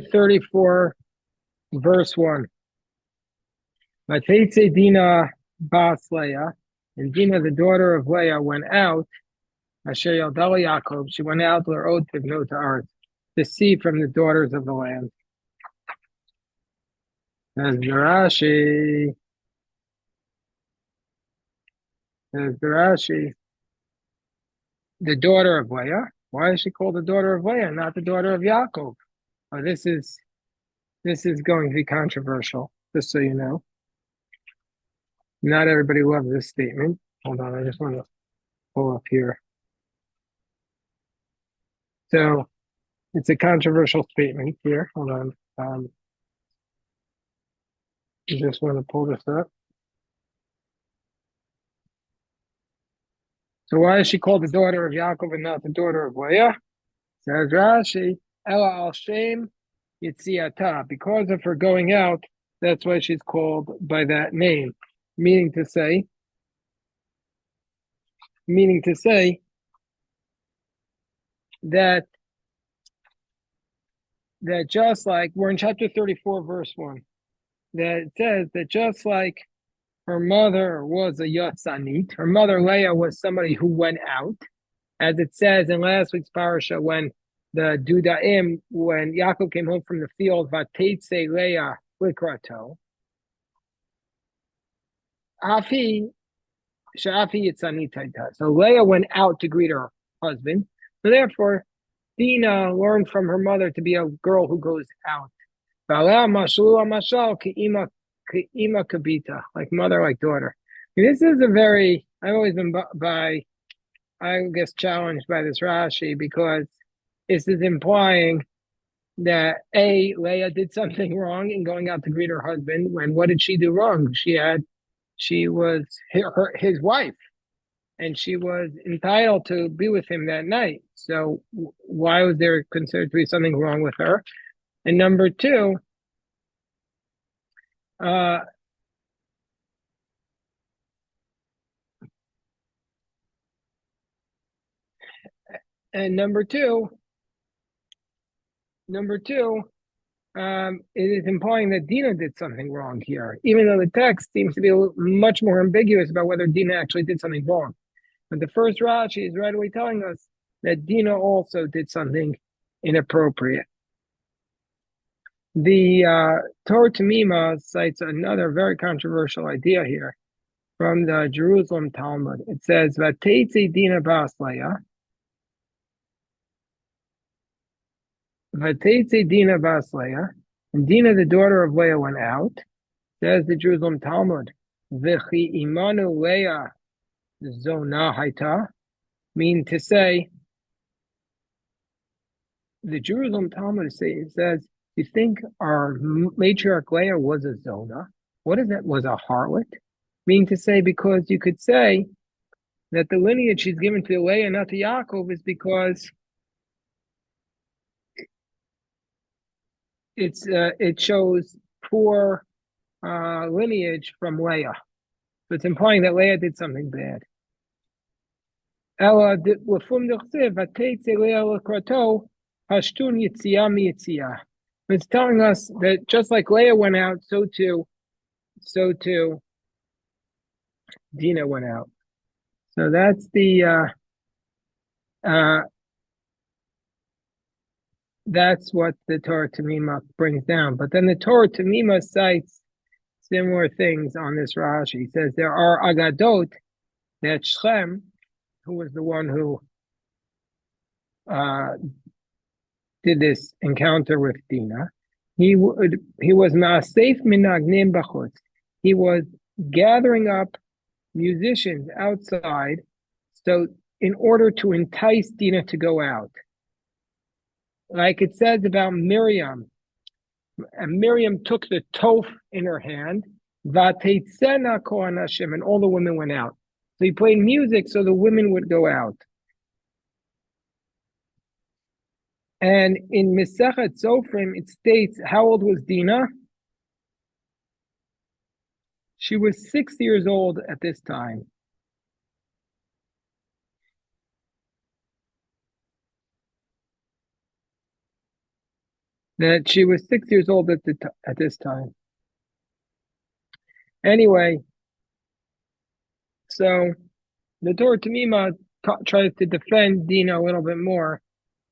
34, verse 1. Vatetse Dina bas Leah, and Dina, the daughter of Leah, went out. Asher Yaldala Yaakov, she went out L'Od Tivno to earth, to see from the daughters of the land. As the Rashi, the daughter of Leah. Why is she called the daughter of Leah, not the daughter of Yaakov? Oh, this is going to be controversial, just so you know. Not everybody loves this statement. Hold on, I just want to pull up here. So it's a controversial statement here. Hold on. I just want to pull this up. So why is she called the daughter of Yaakov and not the daughter of Leah? Says Rashi, Ella al Shem Yitziata. Because of her going out, that's why she's called by that name. Meaning to say that just like we're in chapter 34, verse 1, that it says that just like her mother was a Yatzanit, her mother Leah was somebody who went out, as it says in last week's parasha when the Dudaim, when Yaakov came home from the field, Vateitze Leah Likrato, Afi Shafi Yitzanitaita. So Leah went out to greet her husband. So therefore, Dina learned from her mother to be a girl who goes out. Like mother, like daughter. This is a very, I've always been I guess, challenged by this Rashi because this is implying that Leah did something wrong in going out to greet her husband. When what did she do wrong? She was his wife, and she was entitled to be with him that night. So why was there considered to be something wrong with her? And number two, it is implying that Dina did something wrong here, even though the text seems to be much more ambiguous about whether Dina actually did something wrong. But the first Rashi is right away telling us that Dina also did something inappropriate. The Torah Tamima cites another very controversial idea here from the Jerusalem Talmud. It says, Vateitze Dina bas Leah. Vateitze Dina bas Leah. And Dina, the daughter of Leah, went out. Says the Jerusalem Talmud, V'chi imanu Leah zona haita. Mean to say, the Jerusalem Talmud says, you think our matriarch Leah was a zona? What is that? Was a harlot? Meaning to say, because you could say that the lineage she's given to Leah, not to Yaakov, is because it shows poor lineage from Leah. So it's implying that Leah did something bad. It's telling us that just like Leah went out, so too Dina went out. So that's that's what the Torah Tamima brings down. But then the Torah Tamima cites similar things on this Rashi. He says there are agadot that Shechem, who was the one who did this encounter with Dina, he was ma'asef minagnim b'chutz. He was gathering up musicians outside, so in order to entice Dina to go out. Like it says about Miriam, and Miriam took the toph in her hand, Vateitzena kohanashim, and all the women went out. So he played music so the women would go out. And in Mesechet Zofrim, it states, how old was Dina? She was 6 years old at this time. that she was 6 years old at this time. Anyway, so the Torah Tamima tries to defend Dina a little bit more,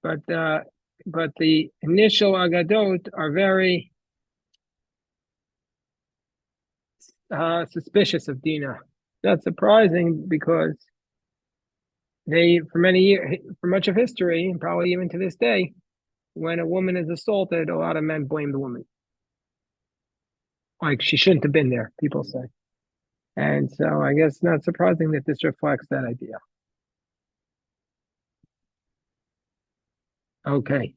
but the initial Agadot are very suspicious of Dina. Not surprising because for much of history, and probably even to this day, when a woman is assaulted, a lot of men blame the woman. Like she shouldn't have been there, people say. And so I guess not surprising that this reflects that idea. Okay.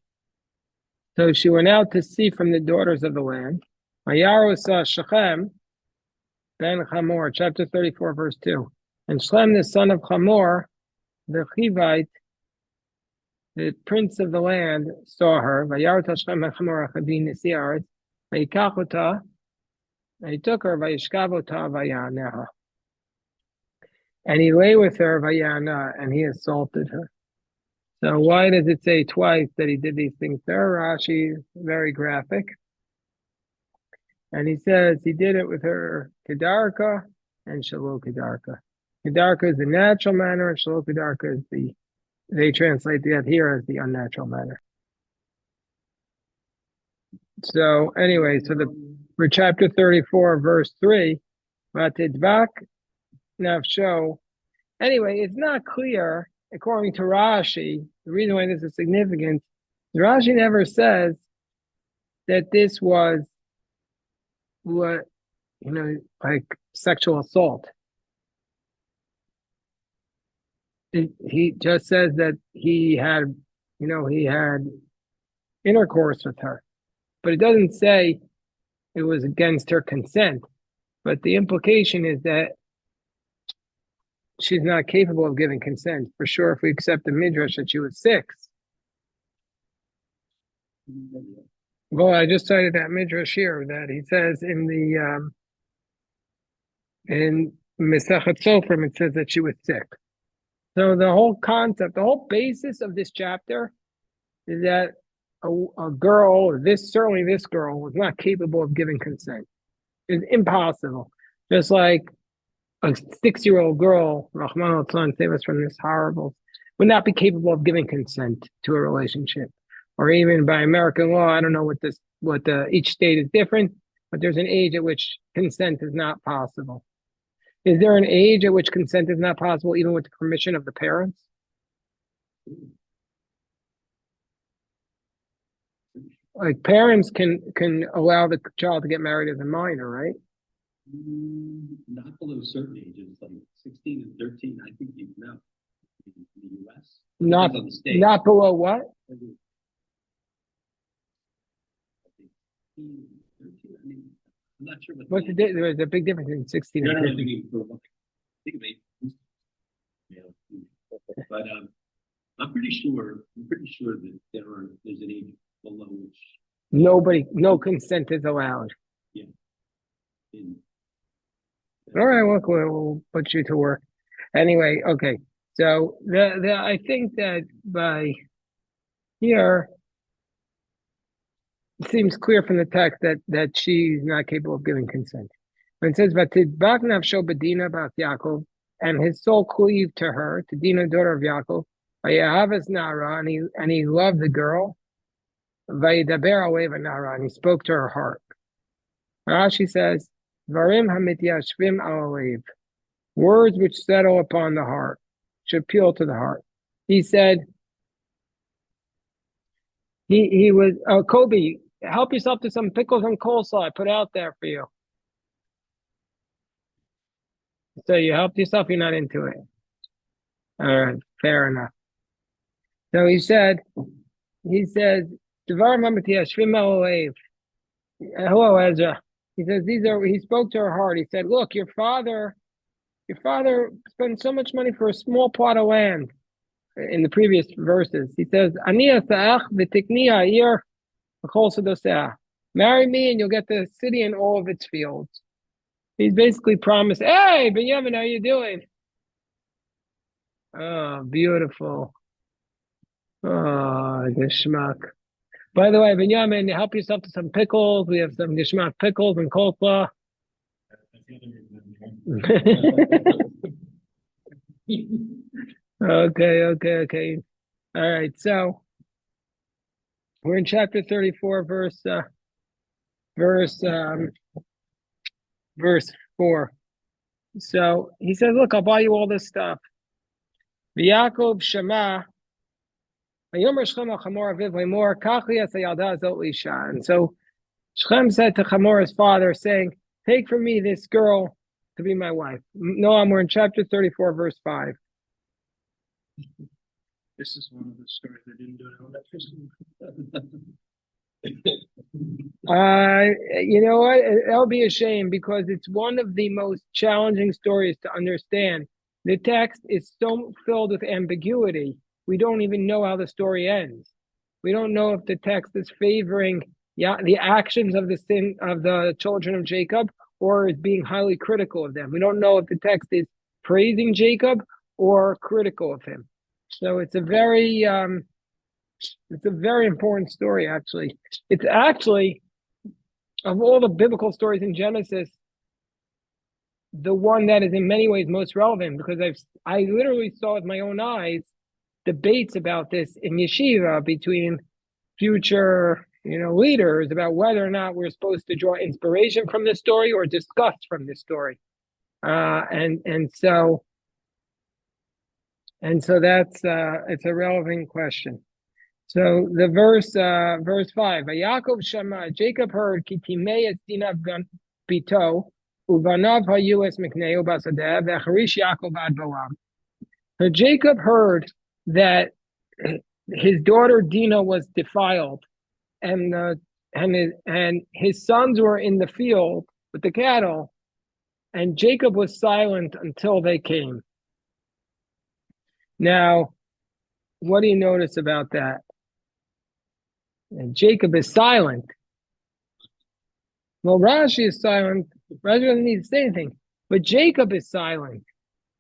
So she went out to see from the daughters of the land. Vayaros Shechem ben Chamor, chapter 34, verse 2. And Shem, the son of Chamor, the Chivite, the prince of the land, saw her. Vayarot Shem ben Chamor achadin nisiaret. Vayikach and he took her. Vayishkav ota vayaneha. And he lay with her, vayana, and he assaulted her. So why does it say twice that he did these things to her? Rashi is very graphic. And he says he did it with her kedarka and shalo kedarka. Kedarka is the natural manner, and shalo kedarka is they translate that here as the unnatural manner. So anyway, for chapter 34, verse 3, Vatidvak nafsho. Anyway, it's not clear, according to Rashi, the reason why this is significant, Rashi never says that this was what, like sexual assault. He just says that he had intercourse with her, but it doesn't say it was against her consent. But the implication is that she's not capable of giving consent. For sure, if we accept the midrash that she was 6. Well, I just cited that midrash here that he says in Mesachet Sofrim, it says that she was 6. So the whole concept, the whole basis of this chapter is that a girl, certainly this girl, was not capable of giving consent. It's impossible. Just like a 6-year-old girl, Rahman al-Tlan, save us from this horrible, would not be capable of giving consent to a relationship. Or even by American law, I don't know each state is different, but there's an age at which consent is not possible. Is there an age at which consent is not possible, even with the permission of the parents? Like parents can allow the child to get married as a minor, right? Not below certain ages, like 16 and 13, I think you know in the U.S. Not below what? 13, I mean, I'm not sure what. There's a big difference in 16 and 13. Think of it. But I'm pretty sure that there's an age below which no consent is allowed. Yeah. All right, we'll put you to work. Anyway, okay. So I think that by here it seems clear from the text that she's not capable of giving consent. When it says Vatidbak nafsho b'Dina bas Yaakov, and his soul cleaved to her, to Dina, daughter of Yaakov, Vayahavas nara, and he loved the girl, Vayidaber aleva nara, and he spoke to her heart. Rashi says, Varim hamityashvim al, words which settle upon the heart, should appeal to the heart. He said, he was, Kobe, help yourself to some pickles and coleslaw I put out there for you. So you helped yourself, you're not into it. All right, fair enough. So he says, Devar hamityashvim al. Hello, Ezra. He says he spoke to her heart. He said, look, your father spent so much money for a small plot of land in the previous verses. He says, marry me and you'll get the city and all of its fields. He's basically promised, hey, Benjamin, how you doing? Oh, beautiful. Oh, the schmuck. By the way, Benjamin, help yourself to some pickles. We have some Gishmak pickles and coleslaw. Okay. All right, so we're in chapter 34, verse 4. So he says, look, I'll buy you all this stuff. V'Yaakov Shema, and so Shechem said to Hamor's father, saying, take from me this girl to be my wife. Noam, we're in chapter 34, verse 5. This is one of the stories I didn't do You know what? That'll be a shame because it's one of the most challenging stories to understand. The text is so filled with ambiguity. We don't even know how the story ends. We don't know if the text is favoring the actions of the sin of the children of Jacob or is being highly critical of them. We don't know if the text is praising Jacob or critical of him. So it's a very important story, actually. It's actually, of all the biblical stories in Genesis, the one that is in many ways most relevant because I literally saw with my own eyes debates about this in yeshiva between future leaders about whether or not we're supposed to draw inspiration from this story or disgust from this story. And so that's it's a relevant question. So the verse 5, Yaakov Shema, Jacob heard Kitimei es Dina bito uvanav hayu es mikneu basadeh v'charish Yaakov ad ba'am. So Jacob heard that his daughter Dina was defiled, and his sons were in the field with the cattle, and Jacob was silent until they came. Now, what do you notice about that? And Jacob is silent. Well, Rashi is silent. Rashi doesn't need to say anything, but Jacob is silent.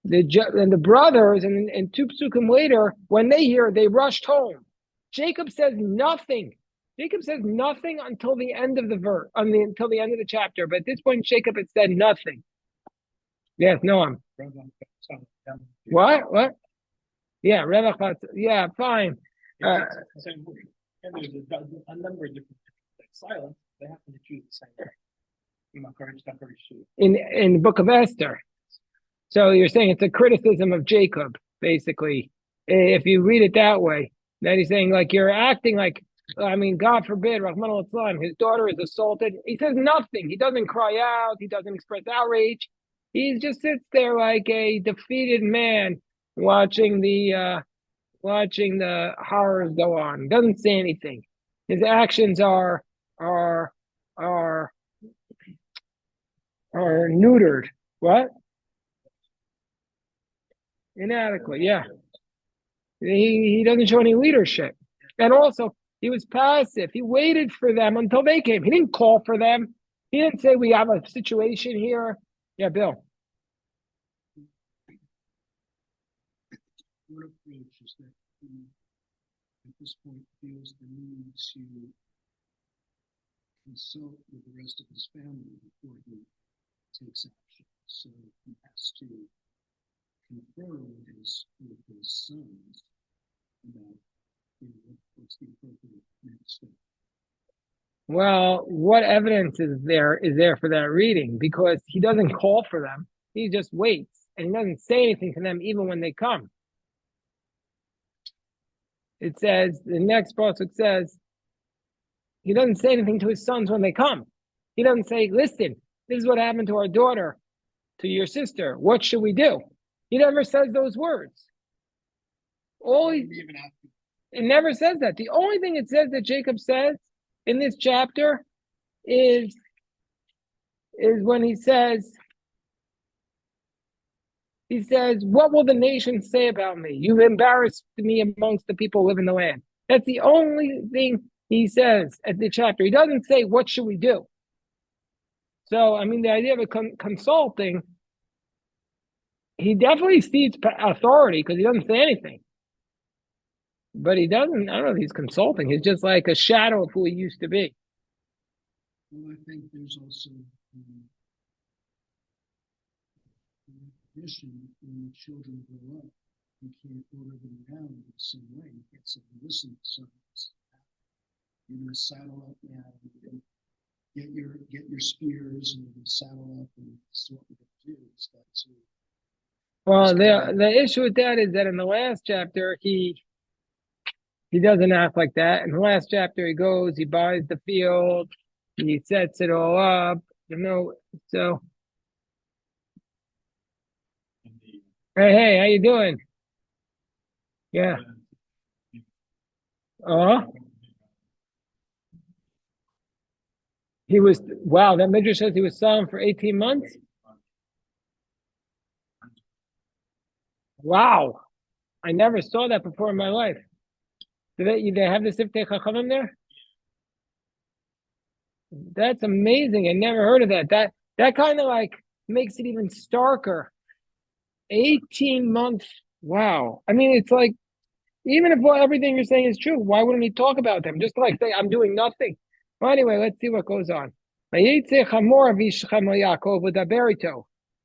And the brothers, and two psukim later, when they hear, they rushed home. Jacob says nothing. Jacob says nothing until the end of the verse, until the end of the chapter. But at this point, Jacob had said nothing. Yes, Noam. What? Yeah, Revach. Yeah, fine. And there's a number of different silence. They happen to choose the same way. In the book of Esther. So you're saying it's a criticism of Jacob, basically. If you read it that way, that he's saying like you're acting like, God forbid, Rahman al-Islam, his daughter is assaulted. He says nothing. He doesn't cry out. He doesn't express outrage. He just sits there like a defeated man watching the horrors go on. Doesn't say anything. His actions are neutered. What? Inadequate. Yeah. He doesn't show any leadership. And also, he was passive. He waited for them until they came. He didn't call for them. He didn't say, we have a situation here. Yeah, Bill. What approach is that at this point feels the need to consult with the rest of his family before he takes action? So he has to confer with his sons about what's the appropriate next step. Well, what evidence is there for that reading? Because he doesn't call for them. He just waits, and he doesn't say anything to them even when they come. It says, the next pasuk says, he doesn't say anything to his sons when they come. He doesn't say, listen, this is what happened to our daughter, to your sister. What should we do? He never says those words. It never says that. The only thing it says that Jacob says in this chapter is when he says, what will the nations say about me? You've embarrassed me amongst the people who live in the land. That's the only thing he says at the chapter. He doesn't say, what should we do? So, the idea of consulting, he definitely sees authority because he doesn't say anything. But he doesn't, I don't know if he's consulting. He's just like a shadow of who he used to be. Well, I think there's also tradition when the children grow up. You can't order them around in the same way. You can't say, listen, son, you're going to saddle up now. And get your spears and saddle up, and this is what we're going to do. It's got to. Well, the issue with that is that in the last chapter, he doesn't act like that. In the last chapter, he goes, he buys the field, he sets it all up, so. Hey, how you doing? Yeah. He was, wow, that Midrash says he was selling for 18 months? Wow. I never saw that before in my life. Do they have the Siftei Chachamim there? That's amazing. I never heard of that. That kind of like makes it even starker. 18 months. Wow. I mean, it's like, even if everything you're saying is true, why wouldn't he talk about them? Just like say, I'm doing nothing. Well, anyway, let's see what goes on.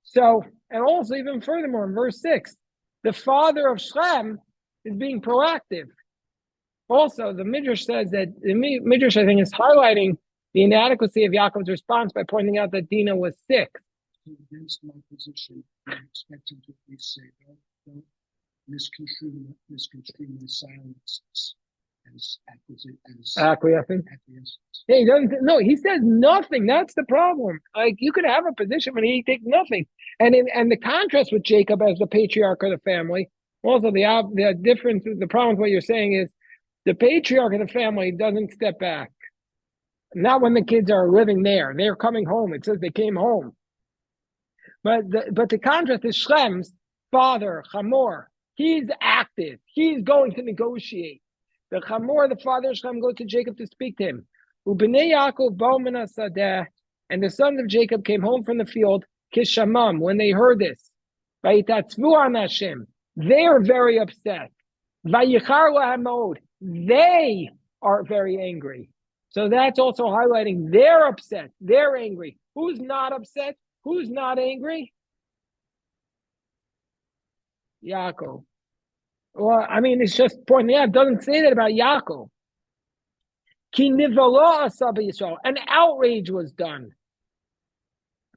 So, and also even furthermore, in verse 6, the father of Shechem is being proactive. Also, the Midrash says that the Midrash, I think, is highlighting the inadequacy of Yaakov's response by pointing out that Dina was sick. Against my position, I expect him to at least say, don't misconstrue my silence as acquiescence. Yeah, he doesn't. No, he says nothing. That's the problem. Like you could have a position, but he takes nothing. And the contrast with Jacob as the patriarch of the family. Also, the difference, the problem with what you're saying is the patriarch of the family doesn't step back. Not when the kids are living there. They're coming home. It says they came home. But the contrast is Shechem's father, Hamor. He's active. He's going to negotiate. The Hamor, the father of Shechem, goes to Jacob to speak to him. Ubnei Yaakov ba'u min hasadeh, and the sons of Jacob came home from the field, kishamam, when they heard this. Vayitatzu an Hashem. They are very upset. Vayichar lahem ma'od. They are very angry. So that's also highlighting they're upset. They're angry. Who's not upset? Who's not angry? Yaakov. Well, I mean, it's just pointing out, it doesn't say that about Yaakov. Ki nivala asa b'Yisrael. An outrage was done.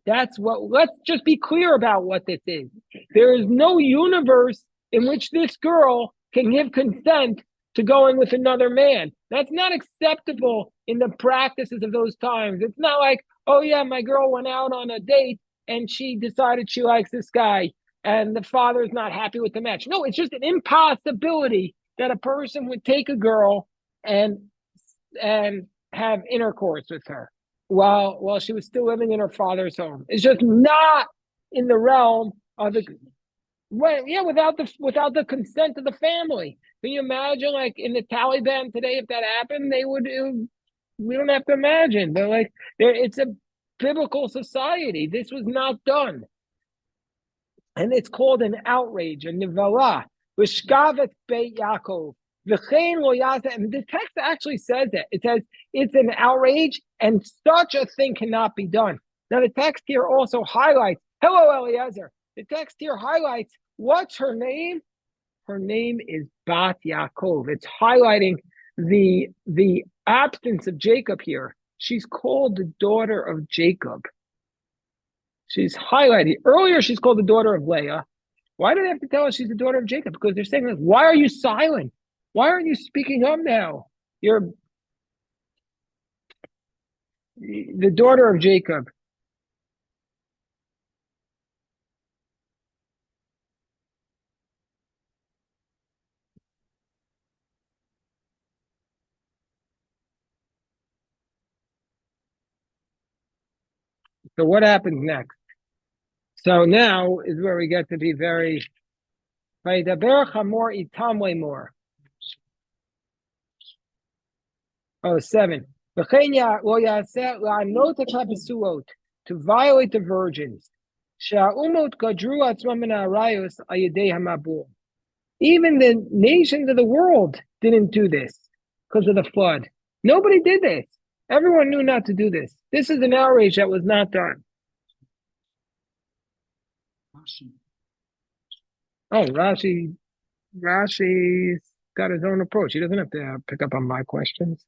That's what, let's just be clear about what this is. There is no universe in which this girl can give consent to going with another man. That's not acceptable in the practices of those times. It's not like, oh yeah, my girl went out on a date and she decided she likes this guy and the father is not happy with the match. No, it's just an impossibility that a person would take a girl and have intercourse with her while she was still living in her father's home. It's just not in the realm of the without the consent of the family. Can you imagine, like in the Taliban today, if that happened, we don't have to imagine. They're like, it's a biblical society. This was not done. And it's called an outrage, a nivala. V'shkavet beit Yaakov. V'chein lo yaseh. And the text actually says that. It says it's an outrage and such a thing cannot be done. Now the text here also highlights, hello Eliezer. The text here highlights, what's her name? Her name is Bat Yaakov. It's highlighting the absence of Jacob here. She's called the daughter of Jacob. She's highlighted. Earlier, she's called the daughter of Leah. Why do they have to tell us she's the daughter of Jacob? Because they're saying, like, why are you silent? Why aren't you speaking up now? You're the daughter of Jacob. So what happens next? So now is where we get to be very more. Oh, 7. To violate the virgins. Even the nations of the world didn't do this because of the flood. Nobody did this. Everyone knew not to do this. This is an outrage that was not done. Rashi. Oh, Rashi's got his own approach. He doesn't have to pick up on my questions.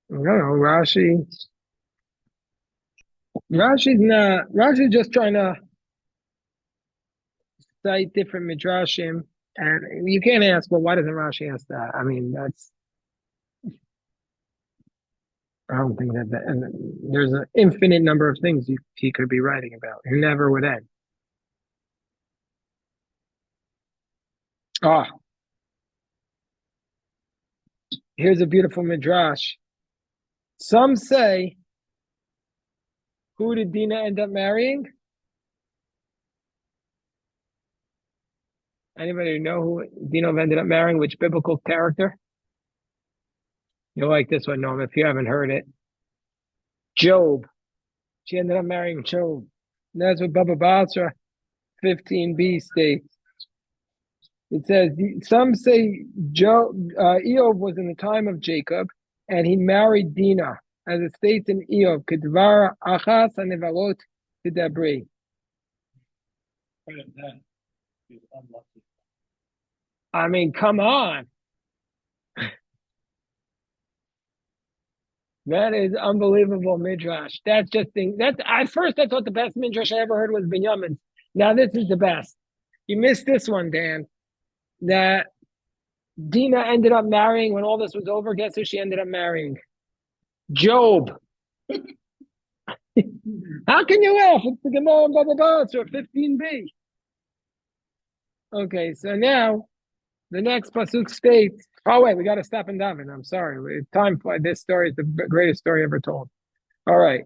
No, Rashi's just trying to cite different midrashim, and you can't ask, well, why doesn't Rashi ask that? I mean, I don't think that, and there's an infinite number of things he could be writing about. He never would end. Ah, here's a beautiful midrash. Some say, who did Dina end up marrying? Anybody know who Dina ended up marrying? Which biblical character? You'll like this one, Noam, if you haven't heard it. Job. She ended up marrying Job. And that's what Baba Basra 15b states. It says, some say Eov was in the time of Jacob, and he married Dina, as it states in Eov, Kedvara achas hanevarot tidabri. I mean, come on. That is unbelievable midrash. That's just at first I thought the best midrash I ever heard was Binyamin. Now this is the best. You missed this one, Dan. That Dina ended up marrying when all this was over. Guess who she ended up marrying? Job. How can you laugh? It's the Gemara and Baba Basra 15b. Okay, so now the next pasuk states. Oh wait, we got to stop and daven. I'm sorry. Time for this story is the greatest story ever told. All right.